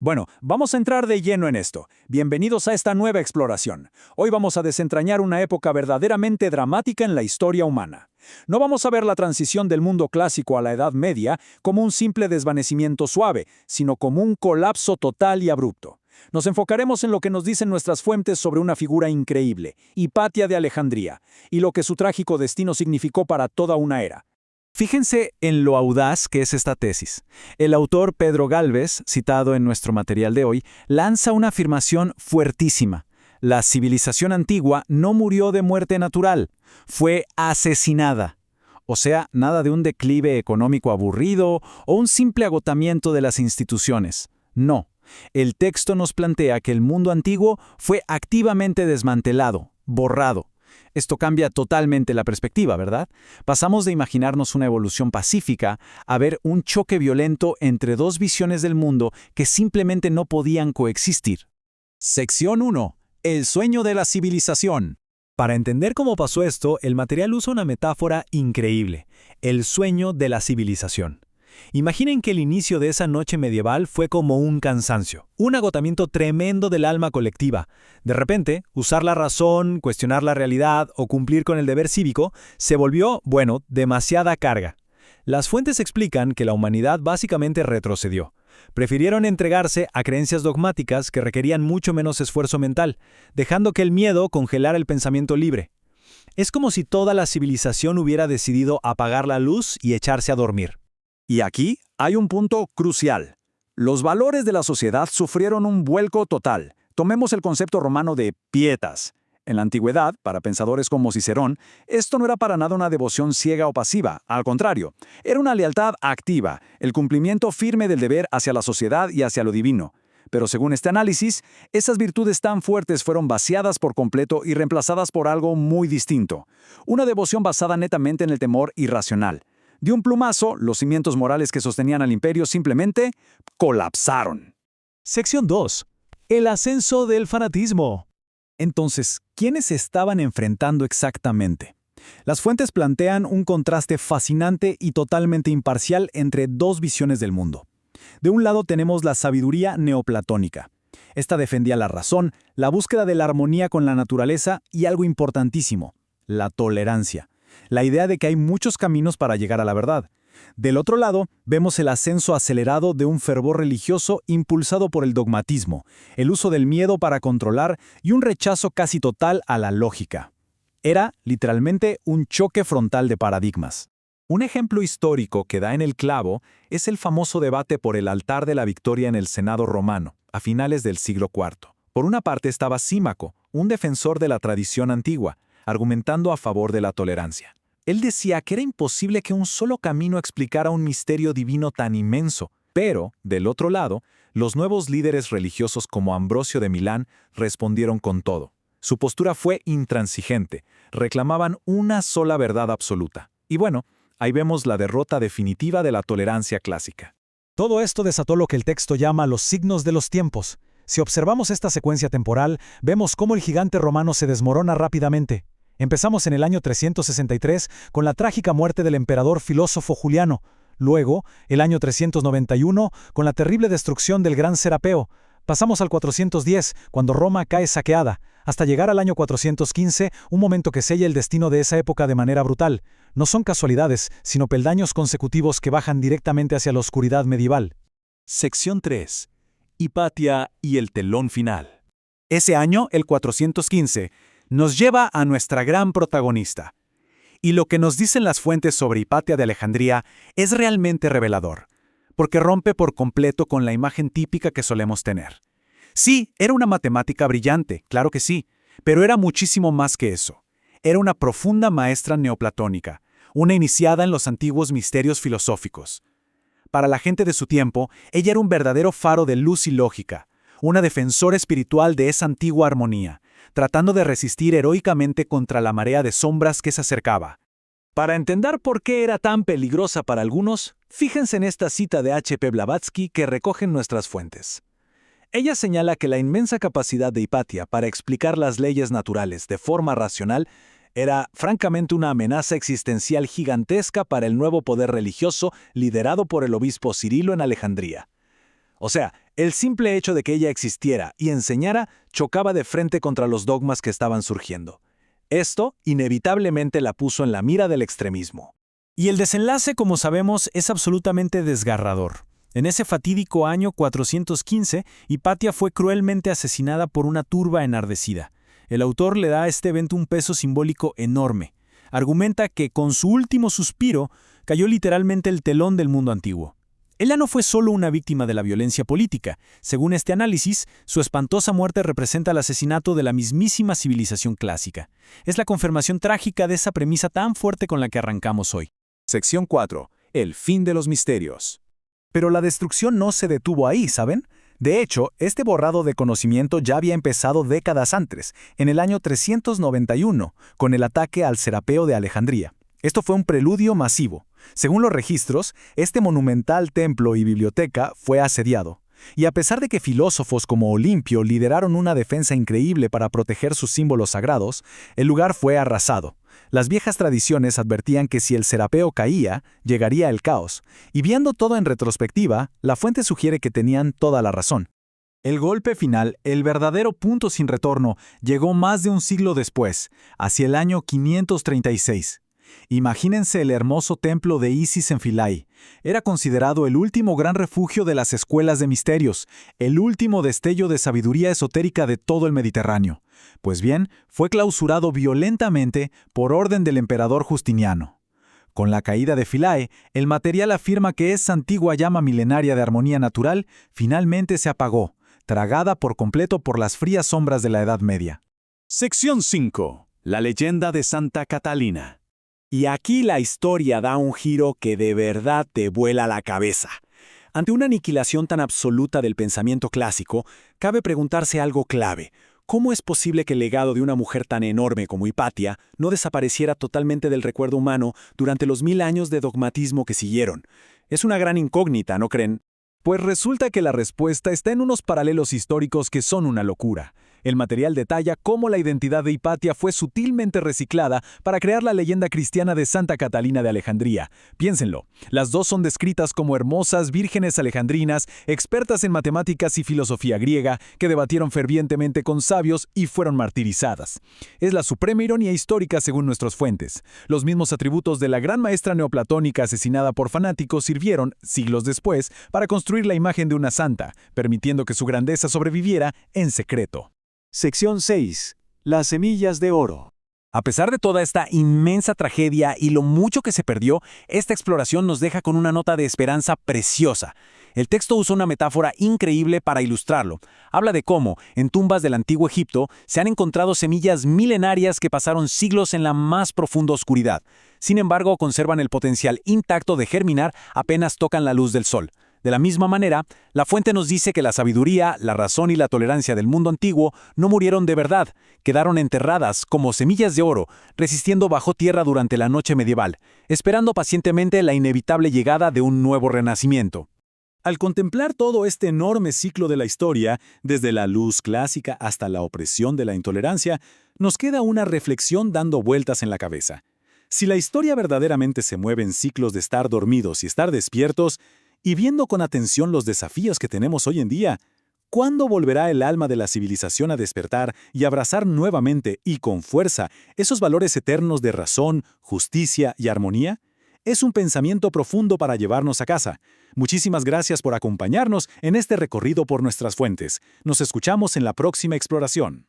Bueno, vamos a entrar de lleno en esto. Bienvenidos a esta nueva exploración. Hoy vamos a desentrañar una época verdaderamente dramática en la historia humana. No vamos a ver la transición del mundo clásico a la Edad Media como un simple desvanecimiento suave, sino como un colapso total y abrupto. Nos enfocaremos en lo que nos dicen nuestras fuentes sobre una figura increíble, Hipatia de Alejandría, y lo que su trágico destino significó para toda una era. Fíjense en lo audaz que es esta tesis. El autor Pedro Gálvez, citado en nuestro material de hoy, lanza una afirmación fuertísima. La civilización antigua no murió de muerte natural, fue asesinada. O sea, nada de un declive económico aburrido o un simple agotamiento de las instituciones. No, el texto nos plantea que el mundo antiguo fue activamente desmantelado, borrado. Esto cambia totalmente la perspectiva, ¿verdad? Pasamos de imaginarnos una evolución pacífica a ver un choque violento entre dos visiones del mundo que simplemente no podían coexistir. Sección 1. El sueño de la civilización. Para entender cómo pasó esto, el material usa una metáfora increíble: el sueño de la civilización. Imaginen que el inicio de esa noche medieval fue como un cansancio, un agotamiento tremendo del alma colectiva. De repente, usar la razón, cuestionar la realidad o cumplir con el deber cívico se volvió, demasiada carga. Las fuentes explican que la humanidad básicamente retrocedió. Prefirieron entregarse a creencias dogmáticas que requerían mucho menos esfuerzo mental, dejando que el miedo congelara el pensamiento libre. Es como si toda la civilización hubiera decidido apagar la luz y echarse a dormir. Y aquí hay un punto crucial. Los valores de la sociedad sufrieron un vuelco total. Tomemos el concepto romano de pietas. En la antigüedad, para pensadores como Cicerón, esto no era para nada una devoción ciega o pasiva. Al contrario, era una lealtad activa, el cumplimiento firme del deber hacia la sociedad y hacia lo divino. Pero según este análisis, esas virtudes tan fuertes fueron vaciadas por completo y reemplazadas por algo muy distinto. Una devoción basada netamente en el temor irracional. De un plumazo, los cimientos morales que sostenían al imperio simplemente colapsaron. Sección 2. El ascenso del fanatismo. Entonces, ¿quiénes se estaban enfrentando exactamente? Las fuentes plantean un contraste fascinante y totalmente imparcial entre dos visiones del mundo. De un lado tenemos la sabiduría neoplatónica. Esta defendía la razón, la búsqueda de la armonía con la naturaleza y algo importantísimo, la tolerancia. La idea de que hay muchos caminos para llegar a la verdad. Del otro lado, vemos el ascenso acelerado de un fervor religioso impulsado por el dogmatismo, el uso del miedo para controlar y un rechazo casi total a la lógica. Era, literalmente, un choque frontal de paradigmas. Un ejemplo histórico que da en el clavo es el famoso debate por el altar de la victoria en el Senado romano, a finales del siglo IV. Por una parte estaba Símaco, un defensor de la tradición antigua, argumentando a favor de la tolerancia. Él decía que era imposible que un solo camino explicara un misterio divino tan inmenso, pero, del otro lado, los nuevos líderes religiosos como Ambrosio de Milán respondieron con todo. Su postura fue intransigente, reclamaban una sola verdad absoluta. Y bueno, ahí vemos la derrota definitiva de la tolerancia clásica. Todo esto desató lo que el texto llama los signos de los tiempos. Si observamos esta secuencia temporal, vemos cómo el gigante romano se desmorona rápidamente. Empezamos en el año 363 con la trágica muerte del emperador filósofo Juliano. Luego, el año 391, con la terrible destrucción del gran Serapeo. Pasamos al 410, cuando Roma cae saqueada, hasta llegar al año 415, un momento que sella el destino de esa época de manera brutal. No son casualidades, sino peldaños consecutivos que bajan directamente hacia la oscuridad medieval. Sección 3. Hipatia y el telón final. Ese año, el 415, nos lleva a nuestra gran protagonista. Y lo que nos dicen las fuentes sobre Hipatia de Alejandría es realmente revelador, porque rompe por completo con la imagen típica que solemos tener. Sí, era una matemática brillante, claro que sí, pero era muchísimo más que eso. Era una profunda maestra neoplatónica, una iniciada en los antiguos misterios filosóficos. Para la gente de su tiempo, ella era un verdadero faro de luz y lógica, una defensora espiritual de esa antigua armonía, tratando de resistir heroicamente contra la marea de sombras que se acercaba. Para entender por qué era tan peligrosa para algunos, fíjense en esta cita de H.P. Blavatsky que recogen nuestras fuentes. Ella señala que la inmensa capacidad de Hipatia para explicar las leyes naturales de forma racional era francamente una amenaza existencial gigantesca para el nuevo poder religioso liderado por el obispo Cirilo en Alejandría. O sea, el simple hecho de que ella existiera y enseñara chocaba de frente contra los dogmas que estaban surgiendo. Esto inevitablemente la puso en la mira del extremismo. Y el desenlace, como sabemos, es absolutamente desgarrador. En ese fatídico año 415, Hipatia fue cruelmente asesinada por una turba enardecida. El autor le da a este evento un peso simbólico enorme. Argumenta que con su último suspiro cayó literalmente el telón del mundo antiguo. Ella no fue solo una víctima de la violencia política. Según este análisis, su espantosa muerte representa el asesinato de la mismísima civilización clásica. Es la confirmación trágica de esa premisa tan fuerte con la que arrancamos hoy. Sección 4. El fin de los misterios. Pero la destrucción no se detuvo ahí, ¿saben? De hecho, este borrado de conocimiento ya había empezado décadas antes, en el año 391, con el ataque al Serapeo de Alejandría. Esto fue un preludio masivo. Según los registros, este monumental templo y biblioteca fue asediado. Y a pesar de que filósofos como Olimpio lideraron una defensa increíble para proteger sus símbolos sagrados, el lugar fue arrasado. Las viejas tradiciones advertían que si el Serapeo caía, llegaría el caos. Y viendo todo en retrospectiva, la fuente sugiere que tenían toda la razón. El golpe final, el verdadero punto sin retorno, llegó más de un siglo después, hacia el año 536. Imagínense el hermoso templo de Isis en Philae. Era considerado el último gran refugio de las escuelas de misterios, el último destello de sabiduría esotérica de todo el Mediterráneo. Pues bien, fue clausurado violentamente por orden del emperador Justiniano. Con la caída de Philae, el material afirma que esa antigua llama milenaria de armonía natural finalmente se apagó, tragada por completo por las frías sombras de la Edad Media. Sección 5. La leyenda de Santa Catalina. Y aquí la historia da un giro que de verdad te vuela la cabeza. Ante una aniquilación tan absoluta del pensamiento clásico, cabe preguntarse algo clave. ¿Cómo es posible que el legado de una mujer tan enorme como Hipatia no desapareciera totalmente del recuerdo humano durante los 1000 años de dogmatismo que siguieron? Es una gran incógnita, ¿no creen? Pues resulta que la respuesta está en unos paralelos históricos que son una locura. El material detalla cómo la identidad de Hipatia fue sutilmente reciclada para crear la leyenda cristiana de Santa Catalina de Alejandría. Piénsenlo, las dos son descritas como hermosas vírgenes alejandrinas, expertas en matemáticas y filosofía griega, que debatieron fervientemente con sabios y fueron martirizadas. Es la suprema ironía histórica según nuestras fuentes. Los mismos atributos de la gran maestra neoplatónica asesinada por fanáticos sirvieron, siglos después, para construir la imagen de una santa, permitiendo que su grandeza sobreviviera en secreto. Sección 6. Las semillas de oro. A pesar de toda esta inmensa tragedia y lo mucho que se perdió, esta exploración nos deja con una nota de esperanza preciosa. El texto usa una metáfora increíble para ilustrarlo. Habla de cómo, en tumbas del antiguo Egipto, se han encontrado semillas milenarias que pasaron siglos en la más profunda oscuridad. Sin embargo, conservan el potencial intacto de germinar apenas tocan la luz del sol. De la misma manera, la fuente nos dice que la sabiduría, la razón y la tolerancia del mundo antiguo no murieron de verdad, quedaron enterradas como semillas de oro, resistiendo bajo tierra durante la noche medieval, esperando pacientemente la inevitable llegada de un nuevo renacimiento. Al contemplar todo este enorme ciclo de la historia, desde la luz clásica hasta la opresión de la intolerancia, nos queda una reflexión dando vueltas en la cabeza. Si la historia verdaderamente se mueve en ciclos de estar dormidos y estar despiertos, y viendo con atención los desafíos que tenemos hoy en día, ¿cuándo volverá el alma de la civilización a despertar y abrazar nuevamente y con fuerza esos valores eternos de razón, justicia y armonía? Es un pensamiento profundo para llevarnos a casa. Muchísimas gracias por acompañarnos en este recorrido por nuestras fuentes. Nos escuchamos en la próxima exploración.